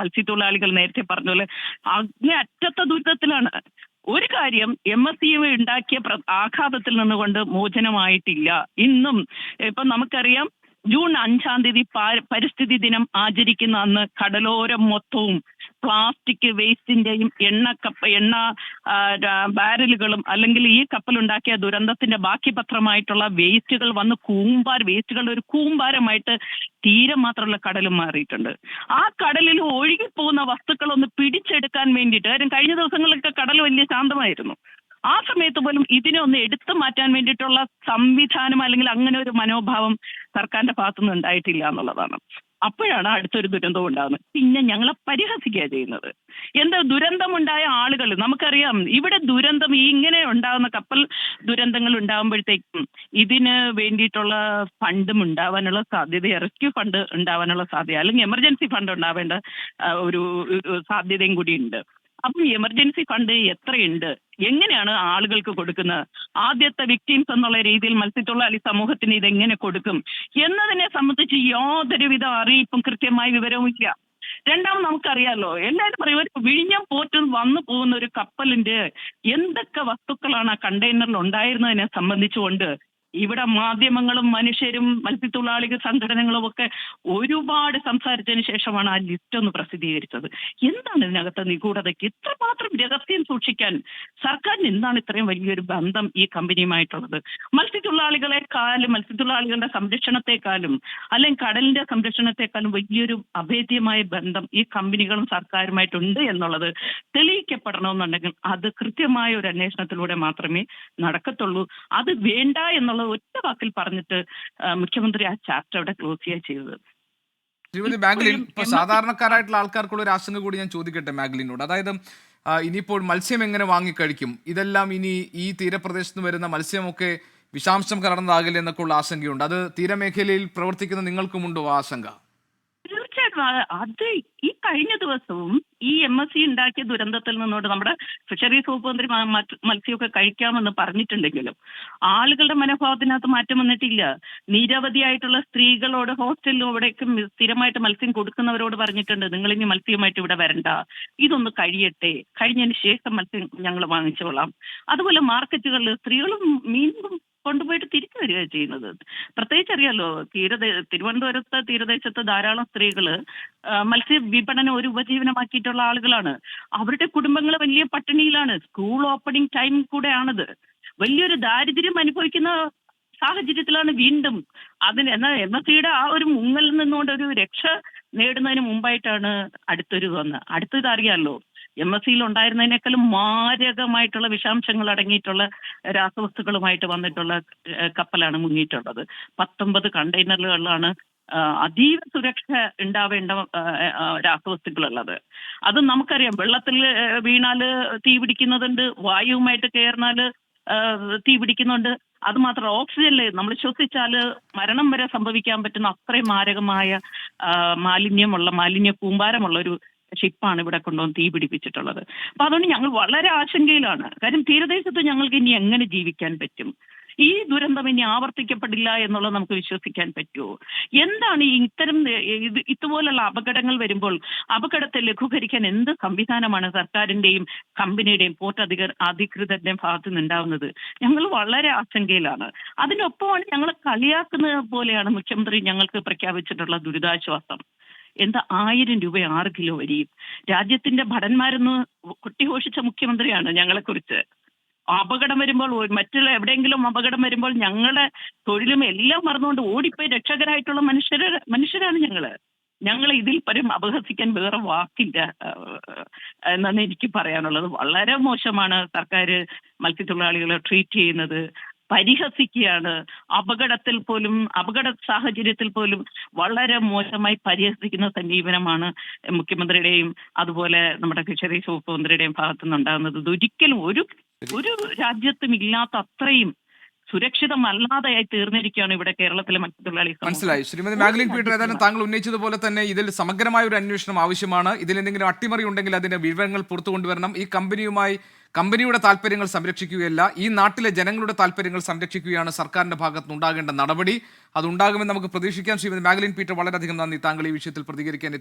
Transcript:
മത്സ്യത്തൊഴിലാളികൾ നേരത്തെ പറഞ്ഞ പോലെ അങ്ങേ അറ്റത്തെ ദുരിതത്തിലാണ്. ഒരു കാര്യം, MSC ഉണ്ടാക്കിയ ആഘാതത്തിൽ നിന്നുകൊണ്ട് മോചനമായിട്ടില്ല. ഇന്നും ഇപ്പൊ നമുക്കറിയാം, ജൂൺ 5-ാം തീയതി പരിസ്ഥിതി ദിനം ആചരിക്കുന്ന അന്ന് കടലോരം മൊത്തവും പ്ലാസ്റ്റിക് വേസ്റ്റിന്റെയും എണ്ണ ബാരലുകളും അല്ലെങ്കിൽ ഈ കപ്പലുണ്ടാക്കിയ ദുരന്തത്തിന്റെ ബാക്കി പത്രമായിട്ടുള്ള വേസ്റ്റുകൾ വന്ന് വേസ്റ്റുകളുടെ ഒരു കൂമ്പാരമായിട്ട് തീരം മാത്രമുള്ള കടലും മാറിയിട്ടുണ്ട്. ആ കടലിൽ ഒഴുകിപ്പോകുന്ന വസ്തുക്കളൊന്ന് പിടിച്ചെടുക്കാൻ വേണ്ടിയിട്ട്, കാര്യം കഴിഞ്ഞ ദിവസങ്ങളിലൊക്കെ കടൽ വലിയ ശാന്തമായിരുന്നു, ആ സമയത്ത് പോലും ഇതിനെ ഒന്ന് എടുത്തു മാറ്റാൻ വേണ്ടിയിട്ടുള്ള സംവിധാനം അല്ലെങ്കിൽ അങ്ങനെ ഒരു മനോഭാവം സർക്കാരിന്റെ ഭാഗത്തുനിന്ന് ഉണ്ടായിട്ടില്ല എന്നുള്ളതാണ്. അപ്പോഴാണ് അടുത്തൊരു ദുരന്തം ഉണ്ടാകുന്നത്. പിന്നെ ഞങ്ങളെ പരിഹസിക്കുക ചെയ്യുന്നത്. എന്താ ദുരന്തമുണ്ടായ ആളുകൾ, നമുക്കറിയാം ഇവിടെ ദുരന്തം ഇങ്ങനെ ഉണ്ടാകുന്ന കപ്പൽ ദുരന്തങ്ങൾ ഉണ്ടാകുമ്പോഴത്തേക്കും ഇതിന് വേണ്ടിയിട്ടുള്ള ഫണ്ടും ഉണ്ടാവാനുള്ള സാധ്യത, റെസ്ക്യൂ ഫണ്ട് ഉണ്ടാവാനുള്ള സാധ്യത, അല്ലെങ്കിൽ എമർജൻസി ഫണ്ട് ഉണ്ടാവേണ്ട ഒരു സാധ്യതയും കൂടി ഉണ്ട്. അപ്പം എമർജൻസി ഫണ്ട് എത്രയുണ്ട്, എങ്ങനെയാണ് ആളുകൾക്ക് കൊടുക്കുന്നത്, ആദ്യത്തെ വിക്ടിംസ് എന്നുള്ള രീതിയിൽ മത്സ്യത്തൊഴിലാളി സമൂഹത്തിന് ഇതെങ്ങനെ കൊടുക്കും എന്നതിനെ സംബന്ധിച്ച് യാതൊരുവിധ അറിയിപ്പും കൃത്യമായ വിവരവും ഇല്ല. രണ്ടാമത് നമുക്കറിയാലോ, എല്ലാവരും പറയും ഒരു വിഴിഞ്ഞം പോർട്ടിൽ വന്നു പോകുന്ന ഒരു കപ്പലിന്റെ എന്തൊക്കെ വസ്തുക്കളാണ് ആ കണ്ടെയ്നറിൽ ഉണ്ടായിരുന്നതിനെ സംബന്ധിച്ചുകൊണ്ട് ഇവിടെ മാധ്യമങ്ങളും മനുഷ്യരും മത്സ്യത്തൊഴിലാളികൾ സംഘടനകളും ഒക്കെ ഒരുപാട് സംസാരിച്ചതിന് ശേഷമാണ് ആ ലിസ്റ്റ് ഒന്ന് പ്രസിദ്ധീകരിച്ചത്. എന്താണ് ഇതിനകത്ത് നിഗൂഢതയ്ക്ക് ഇത്രമാത്രം രഹസ്യം സൂക്ഷിക്കാൻ സർക്കാരിന് എന്താണ് ഇത്രയും വലിയൊരു ബന്ധം ഈ കമ്പനിയുമായിട്ടുള്ളത്? മത്സ്യത്തൊഴിലാളികളുടെ സംരക്ഷണത്തെക്കാളും അല്ലെങ്കിൽ കടലിന്റെ സംരക്ഷണത്തെക്കാളും വലിയൊരു അഭേദ്യമായ ബന്ധം ഈ കമ്പനികളും സർക്കാരുമായിട്ടുണ്ട് എന്നുള്ളത് തെളിയിക്കപ്പെടണമെന്നുണ്ടെങ്കിൽ അത് കൃത്യമായ ഒരു അന്വേഷണത്തിലൂടെ മാത്രമേ നടക്കത്തുള്ളൂ. അത് വേണ്ട എന്നുള്ള ഒറ്റ വാക്കിൽ പറഞ്ഞിട്ട് മുഖ്യമന്ത്രി ആ ചാപ്റ്റർ അവിടെ ക്ലോസ് ചെയ്യുക ചെയ്തത്. ശ്രീമതി മാഗ്ലിൻ, ഇപ്പൊ സാധാരണക്കാരായിട്ടുള്ള ആൾക്കാർക്കുള്ള ഒരു ആശങ്ക കൂടി ഞാൻ ചോദിക്കട്ടെ മാഗ്ലിനോട്. അതായത് ഇനിയിപ്പോൾ മത്സ്യം എങ്ങനെ വാങ്ങിക്കഴിക്കും, ഇതെല്ലാം ഇനി ഈ തീരപ്രദേശത്ത് വരുന്ന മത്സ്യമൊക്കെ വിഷാംശം കലർന്നതാകില്ല എന്നൊക്കെ ഉള്ള ആശങ്കയുണ്ട്. അത് തീരമേഖലയിൽ പ്രവർത്തിക്കുന്ന നിങ്ങൾക്കുമുണ്ടോ ആശങ്ക? തീർച്ചയായിട്ടും. അത് ഈ കഴിഞ്ഞ ദിവസവും ഈ MSC ഉണ്ടാക്കിയ ദുരന്തത്തിൽ നിന്നോട് നമ്മുടെ ഫിഷറീസ് വകുപ്പ് മന്ത്രി മത്സ്യമൊക്കെ കഴിക്കാമെന്ന് പറഞ്ഞിട്ടുണ്ടെങ്കിലും ആളുകളുടെ മനോഭാവത്തിനകത്ത് മാറ്റം വന്നിട്ടില്ല. നിരവധിയായിട്ടുള്ള സ്ത്രീകളോട് ഹോസ്റ്റലിലും അവിടേക്ക് സ്ഥിരമായിട്ട് മത്സ്യം കൊടുക്കുന്നവരോട് പറഞ്ഞിട്ടുണ്ട്, നിങ്ങൾ ഇനി മത്സ്യമായിട്ട് ഇവിടെ വരണ്ട, ഇതൊന്ന് കഴിയട്ടെ, കഴിഞ്ഞതിന് ശേഷം മത്സ്യം ഞങ്ങൾ വാങ്ങിച്ചോളാം. അതുപോലെ മാർക്കറ്റുകളിൽ സ്ത്രീകളും മീനും കൊണ്ടുപോയിട്ട് തിരിച്ചു വരിക ചെയ്യുന്നത്. പ്രത്യേകിച്ച് അറിയാലോ, തിരുവനന്തപുരത്ത് തീരദേശത്ത് ധാരാളം സ്ത്രീകള് മത്സ്യ വിപണനം ഒരു ഉപജീവനമാക്കിയിട്ടുള്ള ആളുകളാണ്. അവരുടെ കുടുംബങ്ങൾ വലിയ പട്ടിണിയിലാണ്. സ്കൂൾ ഓപ്പണിംഗ് ടൈം കൂടെയാണത്. വലിയൊരു ദാരിദ്ര്യം അനുഭവിക്കുന്ന സാഹചര്യത്തിലാണ് വീണ്ടും എന്നാൽ MSCയുടെ ആ ഒരു മുങ്ങലിൽ നിന്നുകൊണ്ട് ഒരു രക്ഷ നേടുന്നതിന് മുമ്പായിട്ടാണ് അടുത്തൊരു വന്നത്. അടുത്തത് അറിയാലോ, MSCയിൽ ഉണ്ടായിരുന്നതിനേക്കാളും മാരകമായിട്ടുള്ള വിഷാംശങ്ങൾ അടങ്ങിയിട്ടുള്ള രാസവസ്തുക്കളുമായിട്ട് വന്നിട്ടുള്ള കപ്പലാണ് മുങ്ങിയിട്ടുള്ളത്. 19 കണ്ടെയ്നറുകളിലാണ് അതീവ സുരക്ഷ ഉണ്ടാവേണ്ട രാസവസ്തുക്കളുള്ളത്. അത് നമുക്കറിയാം, വെള്ളത്തിൽ വീണാല് തീ പിടിക്കുന്നതുണ്ട്, വായുവുമായിട്ട് കയറിനാല് തീ പിടിക്കുന്നുണ്ട്. അത് മാത്രം ഓക്സിജനിൽ നമ്മൾ ശ്വസിച്ചാല് മരണം വരെ സംഭവിക്കാൻ പറ്റുന്ന അത്രയും മാരകമായ മാലിന്യ കൂമ്പാരമുള്ള ഒരു ഷിപ്പാണ് ഇവിടെ കൊണ്ടുവന്ന് തീ പിടിപ്പിച്ചിട്ടുള്ളത്. അപ്പൊ അതുകൊണ്ട് ഞങ്ങൾ വളരെ ആശങ്കയിലാണ്. കാര്യം തീരദേശത്ത് ഞങ്ങൾക്ക് ഇനി എങ്ങനെ ജീവിക്കാൻ പറ്റും? ഈ ദുരന്തം ഇനി ആവർത്തിക്കപ്പെടില്ല എന്നുള്ളത് നമുക്ക് വിശ്വസിക്കാൻ പറ്റുമോ? എന്താണ് ഇതുപോലുള്ള അപകടങ്ങൾ വരുമ്പോൾ അപകടത്തെ ലഘൂകരിക്കാൻ എന്ത് സംവിധാനമാണ് സർക്കാരിന്റെയും കമ്പനിയുടെയും പോർട്ട് അധികൃതരുടെയും ഭാഗത്തു നിന്നുണ്ടാവുന്നത്? ഞങ്ങൾ വളരെ ആശങ്കയിലാണ്. അതിനൊപ്പമാണ് ഞങ്ങൾ കളിയാക്കുന്നത് പോലെയാണ് മുഖ്യമന്ത്രി ഞങ്ങൾക്ക് പ്രഖ്യാപിച്ചിട്ടുള്ള ദുരിതാശ്വാസം. എന്താ 1000 രൂപ 6 കിലോ വരിയും. രാജ്യത്തിന്റെ ഭടന്മാരെന്ന് കൊട്ടിഘോഷിച്ച മുഖ്യമന്ത്രിയാണ് ഞങ്ങളെക്കുറിച്ച്. അപകടം വരുമ്പോൾ, മറ്റുള്ള എവിടെയെങ്കിലും അപകടം വരുമ്പോൾ ഞങ്ങളുടെ തൊഴിലും എല്ലാം മറന്നുകൊണ്ട് ഓടിപ്പോയി രക്ഷകരായിട്ടുള്ള മനുഷ്യരാണ് ഞങ്ങളെ ഇതിൽ പരം അപഹസിക്കാൻ വേറെ വാക്കില്ല എന്നാണ് എനിക്ക് പറയാനുള്ളത്. വളരെ മോശമാണ് സർക്കാർ മത്സ്യത്തൊഴിലാളികളെ ട്രീറ്റ് ചെയ്യുന്നത്. പരിഹസിക്കുകയാണ്. അപകട സാഹചര്യത്തിൽ പോലും വളരെ മോശമായി പരിഹസിക്കുന്ന സമീപനമാണ് മുഖ്യമന്ത്രിയുടെയും അതുപോലെ നമ്മുടെ ഫിഷറീസ് വകുപ്പ് മന്ത്രിയുടെയും ഭാഗത്തു നിന്നുണ്ടാകുന്നത്. ഒരിക്കലും ഒരു രാജ്യത്തും ഇല്ലാത്ത അത്രയും സുരക്ഷിതമല്ലാതെയായി തീർന്നിരിക്കുകയാണ് ഇവിടെ കേരളത്തിലെ മത്സ്യത്തൊഴിലാളി. മനസ്സിലായി. ശ്രീമതി മാഗ്ലിൻ പീറ്റർ, ഏതായാലും താങ്കൾ ഉന്നയിച്ചതുപോലെ തന്നെ ഇതിൽ സമഗ്രമായ ഒരു അന്വേഷണം ആവശ്യമാണ്. ഇതിലെന്തെങ്കിലും അട്ടിമറി ഉണ്ടെങ്കിൽ അതിന്റെ വിവരങ്ങൾ പുറത്തു കൊണ്ടുവരണം. ഈ കമ്പനിയുടെ താല്പര്യങ്ങൾ സംരക്ഷിക്കുകയല്ല, ഈ നാട്ടിലെ ജനങ്ങളുടെ താല്പര്യങ്ങൾ സംരക്ഷിക്കുകയാണ് സർക്കാരിന്റെ ഭാഗത്ത് ഉണ്ടാകേണ്ട നടപടി. അതുണ്ടാകുമെന്ന് നമുക്ക് പ്രതീക്ഷിക്കാം. ശ്രീമതി മാഗ്ലിൻ പീറ്റർ, വളരെയധികം നന്ദി താങ്കൾ ഈ വിഷയത്തിൽ പ്രതികരിക്കാൻ